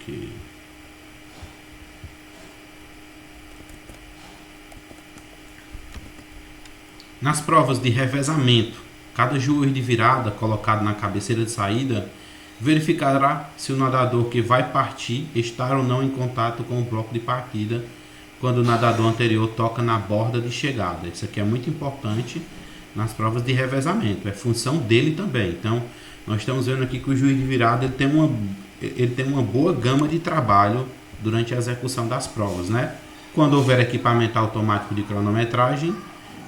Ok. Nas provas de revezamento, cada juiz de virada colocado na cabeceira de saída verificará se o nadador que vai partir está ou não em contato com o bloco de partida quando o nadador anterior toca na borda de chegada. Isso aqui é muito importante nas provas de revezamento, é função dele também. Então, nós estamos vendo aqui que o juiz de virada ele tem uma boa gama de trabalho durante a execução das provas, né? Quando houver equipamento automático de cronometragem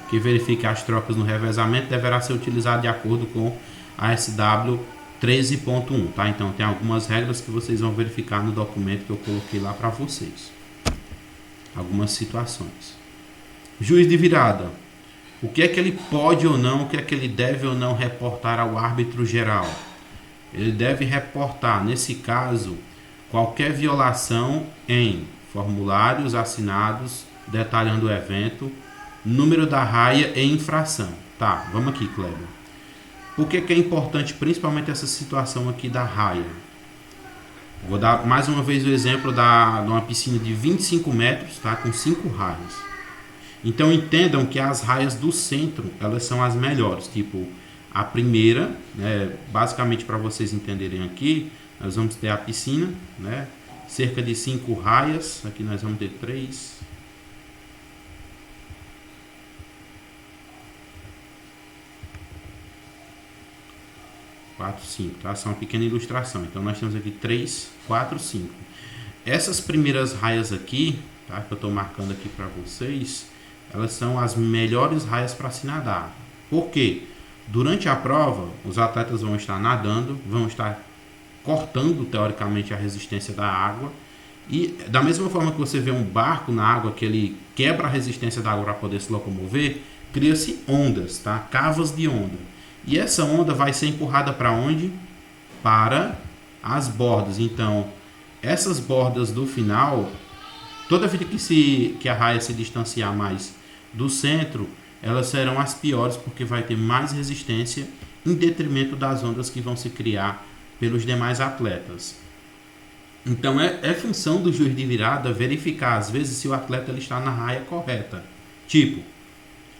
que verifique as trocas no revezamento, deverá ser utilizado de acordo com a SW 13.1, tá? Então tem algumas regras que vocês vão verificar no documento que eu coloquei lá para vocês. Algumas situações. Juiz de virada. O que é que ele pode ou não, o que é que ele deve ou não reportar ao árbitro geral? Ele deve reportar, nesse caso, qualquer violação em formulários assinados detalhando o evento, número da raia e infração. Tá, vamos aqui, Kleber. Por que é importante principalmente essa situação aqui da raia? Vou dar mais uma vez o exemplo de uma piscina de 25 metros, tá, com 5 raias. Então entendam que as raias do centro, elas são as melhores. Tipo, a primeira, né, basicamente para vocês entenderem aqui, nós vamos ter a piscina, né, cerca de 5 raias. Aqui nós vamos ter 3, 4, 5, tá? Essa é uma pequena ilustração. Então nós temos aqui 3, 4, 5. Essas primeiras raias aqui, tá, que eu estou marcando aqui para vocês, elas são as melhores raias para se nadar. Por quê? Durante a prova, os atletas vão estar nadando, vão estar cortando teoricamente a resistência da água, e da mesma forma que você vê um barco na água que ele quebra a resistência da água para poder se locomover, cria-se ondas, tá? Cavas de onda. E essa onda vai ser empurrada para onde? Para as bordas. Então, essas bordas do final, toda vez que a raia se distanciar mais do centro, elas serão as piores, porque vai ter mais resistência em detrimento das ondas que vão se criar pelos demais atletas. Então, é função do juiz de virada verificar, às vezes, se o atleta ele está na raia correta. Tipo,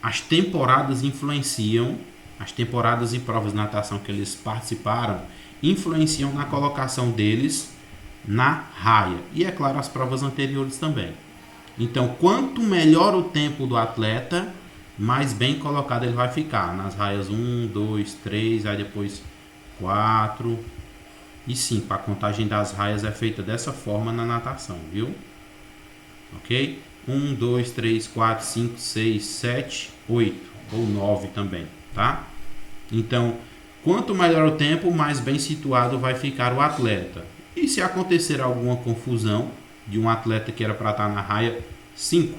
as temporadas influenciam. As temporadas e provas de natação que eles participaram influenciam na colocação deles na raia. E, é claro, as provas anteriores também. Então, quanto melhor o tempo do atleta, mais bem colocado ele vai ficar. Nas raias 1, 2, 3, aí depois 4 e 5. A contagem das raias é feita dessa forma na natação, viu? Ok? 1, 2, 3, 4, 5, 6, 7, 8 ou 9 também. Tá? Então, quanto melhor o tempo, mais bem situado vai ficar o atleta. E se acontecer alguma confusão de um atleta que era para estar na raia 5,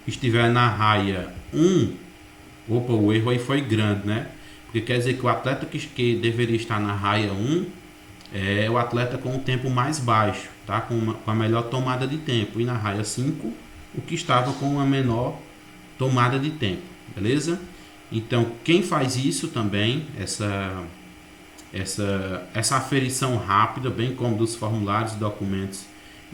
estiver na raia 1, opa, o erro aí foi grande, né? Porque quer dizer que o atleta que deveria estar na raia 1 é o atleta com o tempo mais baixo, tá? Com a melhor tomada de tempo. E na raia 5, o que estava com a menor tomada de tempo, beleza? Então, quem faz isso também, essa aferição rápida, bem como dos formulários, documentos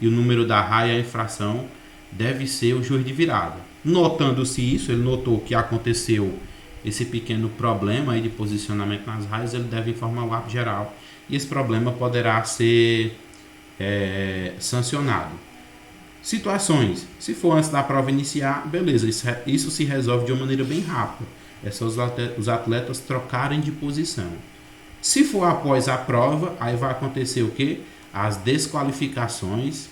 e o número da raia e a infração, deve ser o juiz de virada. Notando-se isso, ele notou que aconteceu esse pequeno problema aí de posicionamento nas raias, ele deve informar o árbitro geral e esse problema poderá ser sancionado. Situações, se for antes da prova iniciar, beleza, isso se resolve de uma maneira bem rápida. É só os atletas trocarem de posição. Se for após a prova, aí vai acontecer o quê? As desqualificações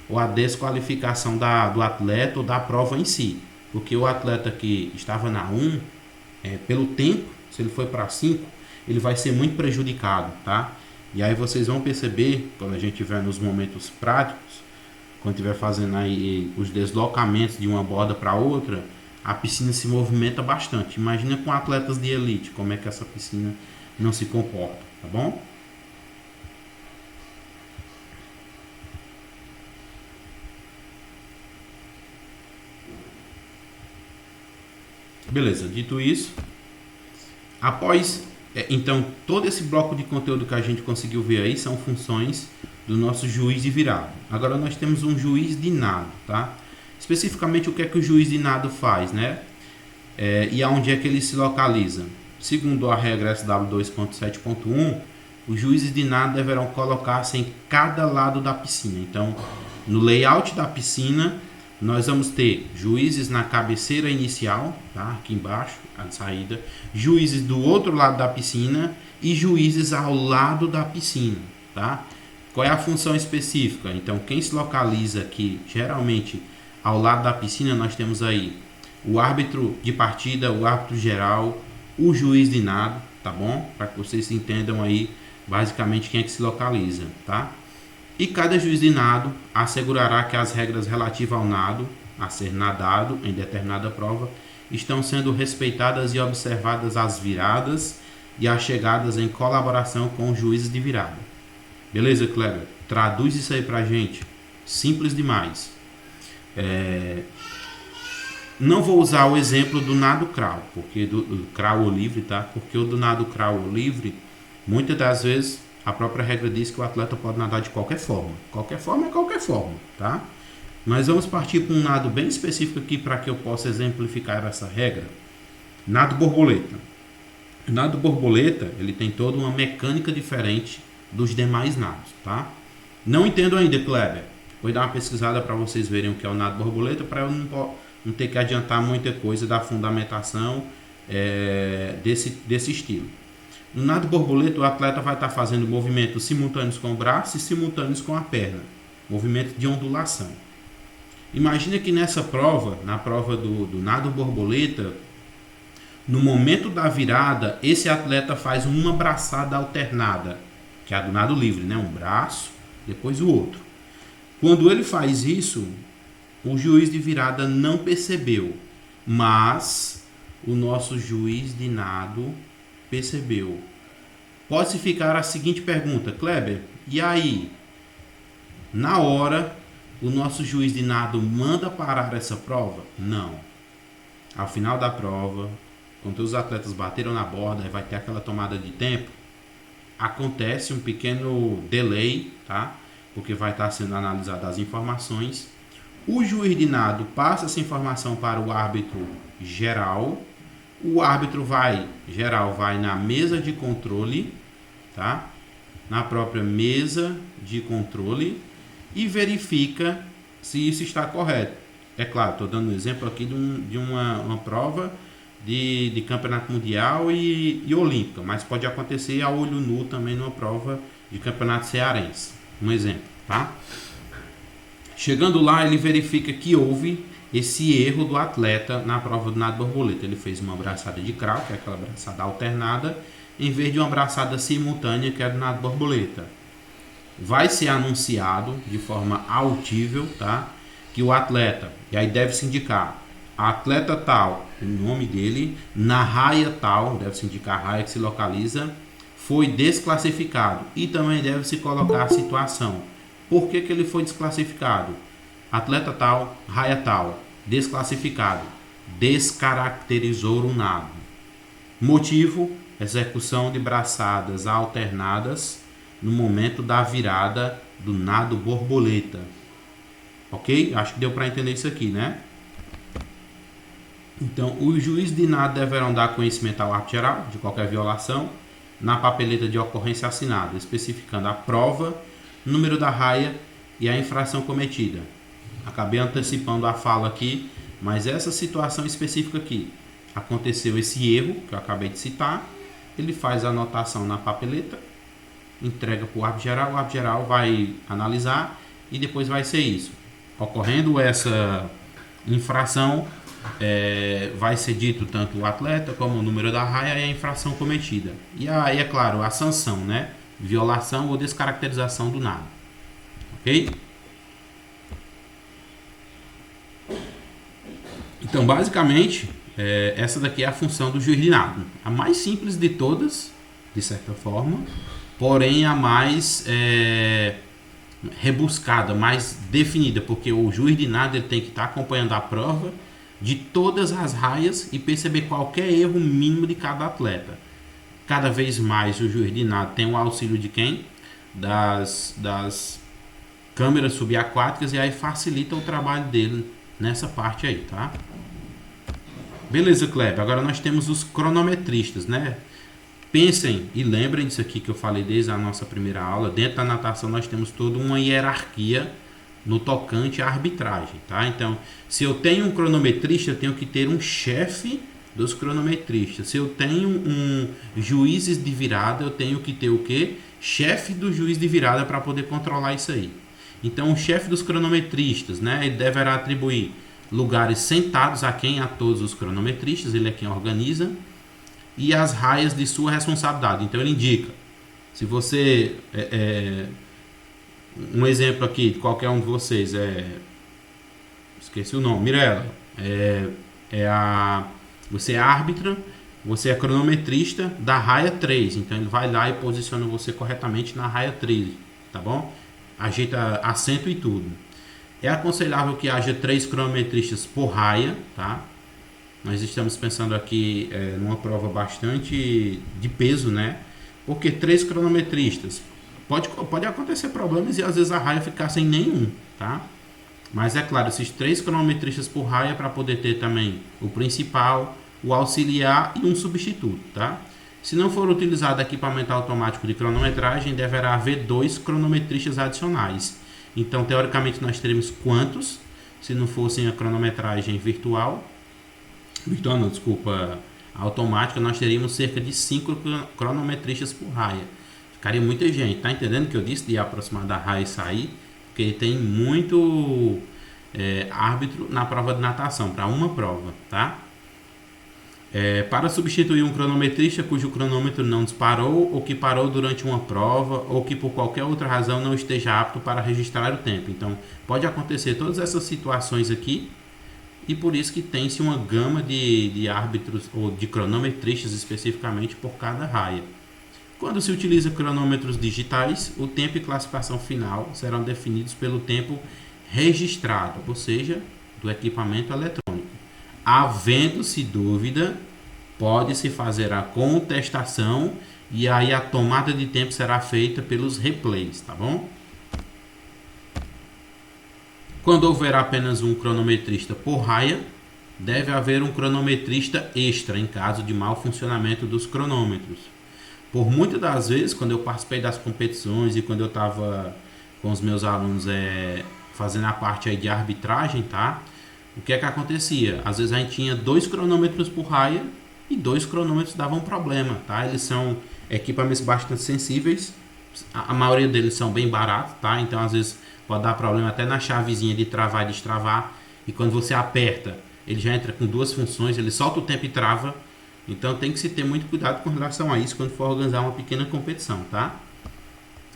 ou a desqualificação do atleta ou da prova em si. Porque o atleta que estava na 1, pelo tempo, se ele foi para 5, ele vai ser muito prejudicado, tá? E aí vocês vão perceber, quando a gente estiver nos momentos práticos, quando estiver fazendo aí os deslocamentos de uma borda para outra, a piscina se movimenta bastante. Imagina com atletas de elite, como é que essa piscina não se comporta, tá bom? Beleza, dito isso, após, então, todo esse bloco de conteúdo que a gente conseguiu ver aí são funções do nosso juiz de virada. Agora nós temos um juiz de nado, tá? Especificamente o que é que o juiz de nado faz, né? E aonde é que ele se localiza? Segundo a regra SW 2.7.1, os juízes de nado deverão colocar-se em cada lado da piscina. Então, no layout da piscina, nós vamos ter juízes na cabeceira inicial, tá? Aqui embaixo, a saída, juízes do outro lado da piscina e juízes ao lado da piscina, tá? Qual é a função específica? Então, quem se localiza aqui, geralmente, ao lado da piscina, nós temos aí o árbitro de partida, o árbitro geral, o juiz de nado, tá bom? Para que vocês entendam aí, basicamente, quem é que se localiza, tá? E cada juiz de nado assegurará que as regras relativas ao nado, a ser nadado em determinada prova, estão sendo respeitadas e observadas as viradas e as chegadas em colaboração com os juízes de virada. Beleza, Kleber? Traduz isso aí pra gente. Simples demais. Não vou usar o exemplo do nado crawl, porque do crawl ou livre, tá? Porque o do nado crawl ou livre, muitas das vezes a própria regra diz que o atleta pode nadar de qualquer forma. Qualquer forma é qualquer forma, tá? Mas vamos partir para um nado bem específico aqui para que eu possa exemplificar essa regra. Nado borboleta. O nado borboleta, ele tem toda uma mecânica diferente dos demais nados, tá? Não entendo ainda, Kleber. Vou dar uma pesquisada para vocês verem o que é o nado borboleta, para eu não ter que adiantar muita coisa da fundamentação desse estilo. No nado borboleta, o atleta vai estar fazendo movimentos simultâneos com o braço e simultâneos com a perna. Movimento de ondulação. Imagina que nessa prova, na prova do nado borboleta, no momento da virada, esse atleta faz uma braçada alternada, que é a do nado livre, né? Um braço, depois o outro. Quando ele faz isso, o juiz de virada não percebeu, mas o nosso juiz de nado percebeu. Pode-se ficar a seguinte pergunta, Kleber, e aí? Na hora, o nosso juiz de nado manda parar essa prova? Não. Ao final da prova, quando os atletas bateram na borda e vai ter aquela tomada de tempo, acontece um pequeno delay, tá? Porque vai estar sendo analisadas as informações. O juiz de nado passa essa informação para o árbitro geral. O árbitro geral vai na mesa de controle, tá? Na própria mesa de controle e verifica se isso está correto. É claro, estou dando um exemplo aqui de uma prova de campeonato mundial e olímpica, mas pode acontecer a olho nu também numa prova de campeonato cearense. Um exemplo, tá? Chegando lá, ele verifica que houve esse erro do atleta na prova do nado borboleta. Ele fez uma braçada de crawl, que é aquela braçada alternada, em vez de uma braçada simultânea, que é do nado borboleta. Vai ser anunciado de forma audível, tá? Que o atleta, e aí deve se indicar atleta tal, o nome dele, na raia tal, deve se indicar a raia que se localiza, foi desclassificado. E também deve se colocar a situação. Por que ele foi desclassificado? Atleta tal, raia tal, desclassificado, descaracterizou o nado. Motivo: execução de braçadas alternadas no momento da virada do nado borboleta. Ok? Acho que deu para entender isso aqui, né? Então, os juízes de nado deverão dar conhecimento ao árbitro geral de qualquer violação na papeleta de ocorrência assinada, especificando a prova, número da raia e a infração cometida. Acabei antecipando a fala aqui, mas essa situação específica aqui, aconteceu esse erro que eu acabei de citar, ele faz a anotação na papeleta, entrega para o árbitro geral, o árbitro geral vai analisar e depois vai ser isso. Ocorrendo essa infração, vai ser dito tanto o atleta como o número da raia e a infração cometida. E aí, é claro, a sanção, né? Violação ou descaracterização do nado. Ok? Então, basicamente, essa daqui é a função do juiz de nado. A mais simples de todas, de certa forma, porém a mais rebuscada, mais definida, porque o juiz de nado ele tem que estar acompanhando a prova de todas as raias e perceber qualquer erro mínimo de cada atleta. Cada vez mais o juiz de nado tem o auxílio de quem? das câmeras subaquáticas e aí facilita o trabalho dele nessa parte aí, tá? Beleza, Kleber. Agora nós temos os cronometristas, né? Pensem e lembrem disso aqui que eu falei desde a nossa primeira aula. Dentro da natação nós temos toda uma hierarquia no tocante à arbitragem, tá? Então, se eu tenho um cronometrista, eu tenho que ter um chefe dos cronometristas. Se eu tenho um juízes de virada, eu tenho que ter o quê? Chefe do juiz de virada para poder controlar isso aí. Então, o chefe dos cronometristas, né, ele deverá atribuir lugares sentados a quem? A todos os cronometristas, ele é quem organiza, e as raias de sua responsabilidade. Então, ele indica, se você... um exemplo aqui de qualquer um de vocês esqueci o nome, Mirella, você é árbitra, você é cronometrista da raia 3, então ele vai lá e posiciona você corretamente na raia 3, tá bom? Ajeita assento e tudo. É aconselhável que haja 3 cronometristas por raia, tá? Nós estamos pensando aqui numa prova bastante de peso, né? Porque 3 cronometristas pode acontecer problemas e às vezes a raia ficar sem nenhum, tá? Mas é claro, esses 3 cronometristas por raia para poder ter também o principal, o auxiliar e um substituto, tá? Se não for utilizado equipamento automático de cronometragem, deverá haver 2 cronometristas adicionais. Então, teoricamente, nós teremos quantos? Se não fossem a cronometragem automática, nós teríamos cerca de 5 cronometristas por raia. Ficaria muita gente, tá entendendo que eu disse de aproximar da raia e sair? Porque tem muito árbitro na prova de natação, para uma prova, tá? Para substituir um cronometrista cujo cronômetro não disparou, ou que parou durante uma prova, ou que por qualquer outra razão não esteja apto para registrar o tempo. Então, pode acontecer todas essas situações aqui, e por isso que tem-se uma gama de árbitros, ou de cronometristas especificamente, por cada raia. Quando se utiliza cronômetros digitais, o tempo e classificação final serão definidos pelo tempo registrado, ou seja, do equipamento eletrônico. Havendo-se dúvida, pode-se fazer a contestação e aí a tomada de tempo será feita pelos replays, tá bom? Quando houver apenas um cronometrista por raia, deve haver um cronometrista extra em caso de mau funcionamento dos cronômetros. Por muitas das vezes, quando eu participei das competições e quando eu estava com os meus alunos fazendo a parte aí de arbitragem, tá? O que é que acontecia? Às vezes a gente tinha 2 cronômetros por raia e 2 cronômetros davam problema, tá? Eles são equipamentos bastante sensíveis, a maioria deles são bem baratos, tá? Então às vezes pode dar problema até na chavezinha de travar e destravar, e quando você aperta, ele já entra com 2 funções, ele solta o tempo e trava. Então tem que se ter muito cuidado com relação a isso quando for organizar uma pequena competição, tá?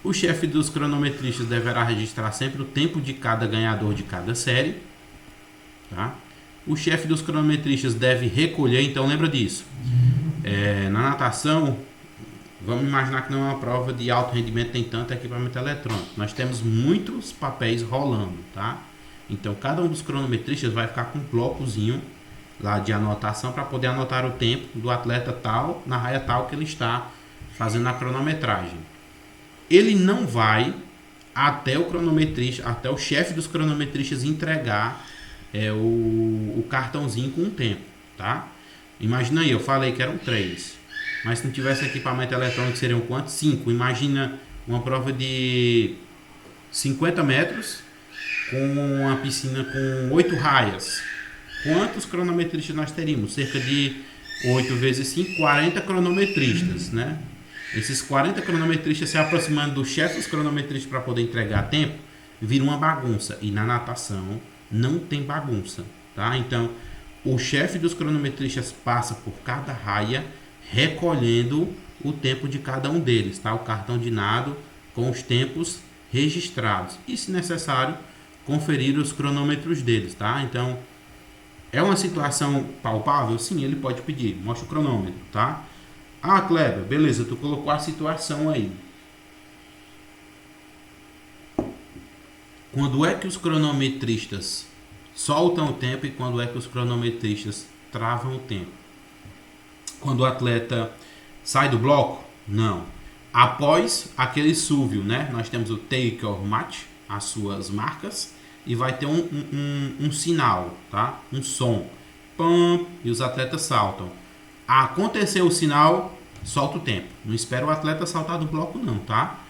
O chefe dos cronometristas deverá registrar sempre o tempo de cada ganhador de cada série, tá? O chefe dos cronometristas deve recolher, então lembra disso. Na natação, vamos imaginar que não é uma prova de alto rendimento, tem tanto equipamento eletrônico. Nós temos muitos papéis rolando, tá? Então cada um dos cronometristas vai ficar com um blocozinho lá de anotação para poder anotar o tempo do atleta tal, na raia tal que ele está fazendo a cronometragem. Ele não vai até o cronometrista, até o chefe dos cronometristas entregar o cartãozinho com o tempo, tá? Imagina aí, eu falei que eram 3, mas se não tivesse equipamento eletrônico seriam quantos? 5. Imagina uma prova de 50 metros com uma piscina com 8 raias. Quantos cronometristas nós teríamos? Cerca de 8 vezes 5, 40 cronometristas, né? Esses 40 cronometristas se aproximando do chefe dos cronometristas para poder entregar tempo, vira uma bagunça. E na natação não tem bagunça, tá? Então, o chefe dos cronometristas passa por cada raia, recolhendo o tempo de cada um deles, tá? O cartão de nado com os tempos registrados. E, se necessário, conferir os cronômetros deles, tá? Então, é uma situação palpável? Sim, ele pode pedir. Mostra o cronômetro, tá? Ah, Kleber, beleza, tu colocou a situação aí. Quando é que os cronometristas soltam o tempo e quando é que os cronometristas travam o tempo? Quando o atleta sai do bloco? Não. Após aquele SUVio, né, nós temos o take or match, as suas marcas, e vai ter um sinal, tá? Um som. Pam, e os atletas saltam. Aconteceu o sinal, solta o tempo. Não espera o atleta saltar do bloco não, tá?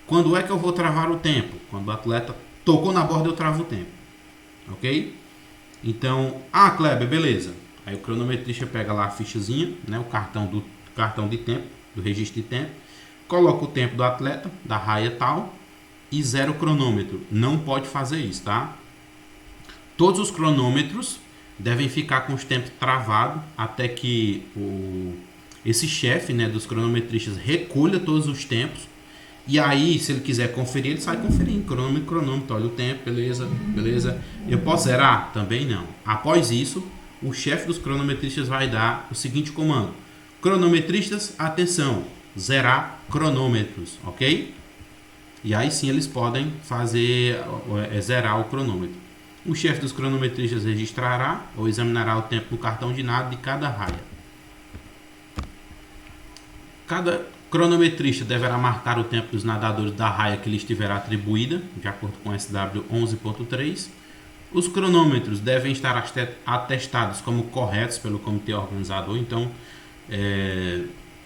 Quando é que eu vou travar o tempo? Quando o atleta tocou na borda, eu travo o tempo. Ok? Então, Kleber, beleza. Aí o cronometrista pega lá a fichazinha, né, o cartão de tempo, do registro de tempo, coloca o tempo do atleta, da raia tal, e zera o cronômetro. Não pode fazer isso, tá? Todos os cronômetros devem ficar com os tempos travados até que esse chefe, né, dos cronometristas recolha todos os tempos. E aí, se ele quiser conferir, ele sai conferindo. Cronômetro, olha o tempo, beleza, beleza. Eu posso zerar? Também não. Após isso, o chefe dos cronometristas vai dar o seguinte comando: cronometristas, atenção, zerar cronômetros, ok? E aí sim eles podem fazer zerar o cronômetro. O chefe dos cronometristas registrará ou examinará o tempo no cartão de nado de cada raia. Cada cronometrista deverá marcar o tempo dos nadadores da raia que lhe estiver atribuída, de acordo com SW 11.3. Os cronômetros devem estar atestados como corretos pelo comitê organizador. Então,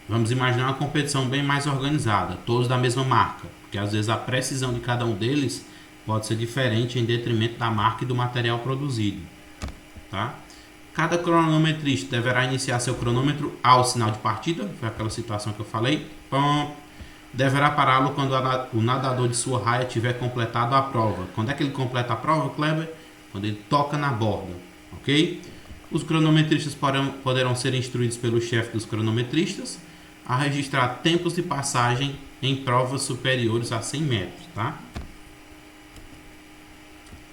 vamos imaginar uma competição bem mais organizada, todos da mesma marca, porque às vezes a precisão de cada um deles pode ser diferente em detrimento da marca e do material produzido, tá? Cada cronometrista deverá iniciar seu cronômetro ao sinal de partida, foi aquela situação que eu falei. Deverá pará-lo quando o nadador de sua raia tiver completado a prova. Quando é que ele completa a prova, Kleber? Quando ele toca na borda, ok? Os cronometristas poderão ser instruídos pelo chefe dos cronometristas a registrar tempos de passagem em provas superiores a 100 metros, tá?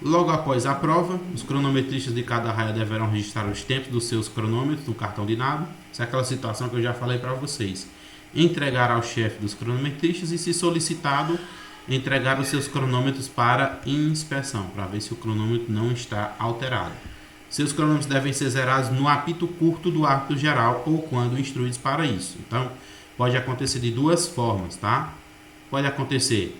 Logo após a prova, os cronometristas de cada raia deverão registrar os tempos dos seus cronômetros no cartão de nado. Essa é aquela situação que eu já falei para vocês. Entregar ao chefe dos cronometristas e, se solicitado, entregar os seus cronômetros para inspeção, para ver se o cronômetro não está alterado. Seus cronômetros devem ser zerados no apito curto do árbitro geral ou quando instruídos para isso. Então, pode acontecer de duas formas, tá? Pode acontecer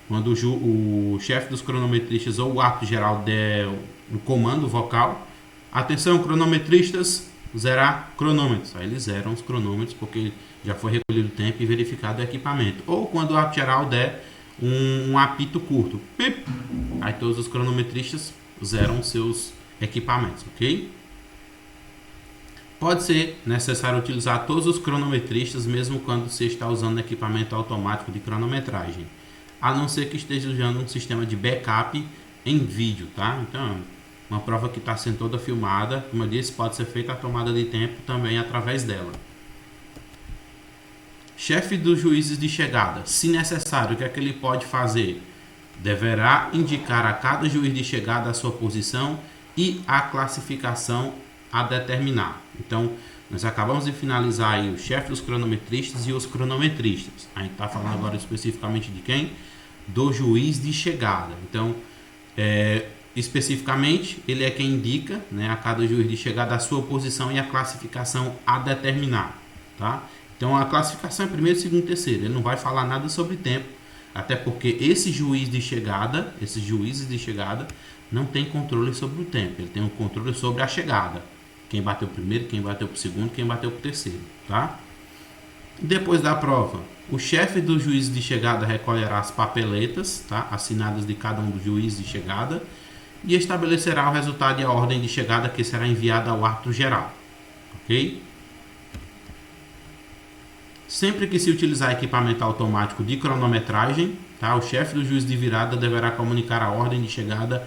quando o chefe dos cronometristas ou o árbitro geral der o comando vocal: atenção, cronometristas, zerar cronômetros. Aí eles zeram os cronômetros porque já foi recolhido o tempo e verificado o equipamento. Ou quando o árbitro geral der um apito curto, pip, aí todos os cronometristas zeram seus equipamentos, ok? Pode ser necessário utilizar todos os cronometristas mesmo quando se está usando equipamento automático de cronometragem, a não ser que esteja usando um sistema de backup em vídeo, tá? Então, uma prova que está sendo toda filmada, como eu disse, pode ser feita a tomada de tempo também através dela. Chefe dos juízes de chegada, se necessário, o que é que ele pode fazer? Deverá indicar a cada juiz de chegada a sua posição e a classificação a determinar. Então, nós acabamos de finalizar aí o chefe dos cronometristas e os cronometristas. A gente está falando agora especificamente de quem? Do juiz de chegada. Então, especificamente, ele é quem indica, né, a cada juiz de chegada a sua posição e a classificação a determinar, tá? Então, a classificação é primeiro, segundo, terceiro. Ele não vai falar nada sobre tempo, até porque esse juiz de chegada, esses juízes de chegada, não tem controle sobre o tempo. Ele tem um controle sobre a chegada. Quem bateu primeiro, quem bateu pro segundo, quem bateu pro terceiro, tá? Depois da prova, o chefe do juiz de chegada recolherá as papeletas, tá, assinadas de cada um dos juízes de chegada e estabelecerá o resultado e a ordem de chegada que será enviada ao árbitro geral, ok? Sempre que se utilizar equipamento automático de cronometragem, tá, o chefe do juiz de virada deverá comunicar a ordem de chegada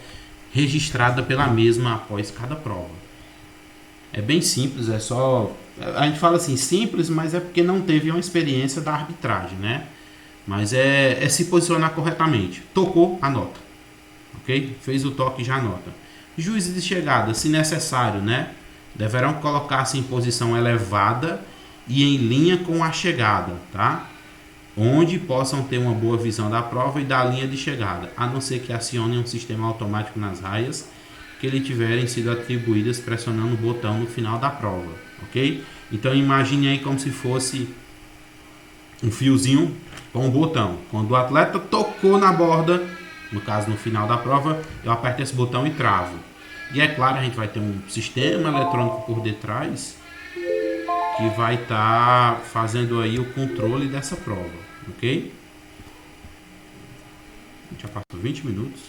registrada pela mesma após cada prova. É bem simples, é só... A gente fala assim, simples, mas é porque não teve uma experiência da arbitragem, né? Mas é se posicionar corretamente. Tocou, anota. Ok? Fez o toque, já anota. Juízes de chegada, se necessário, né? Deverão colocar-se em posição elevada e em linha com a chegada, tá? Onde possam ter uma boa visão da prova e da linha de chegada, a não ser que acione um sistema automático nas raias que lhe tiverem sido atribuídas pressionando o botão no final da prova, ok? Então imagine aí como se fosse um fiozinho com um botão. Quando o atleta tocou na borda, no caso no final da prova, eu aperto esse botão e travo. E é claro, a gente vai ter um sistema eletrônico por detrás que vai estar fazendo aí o controle dessa prova, ok? Já passou 20 minutos.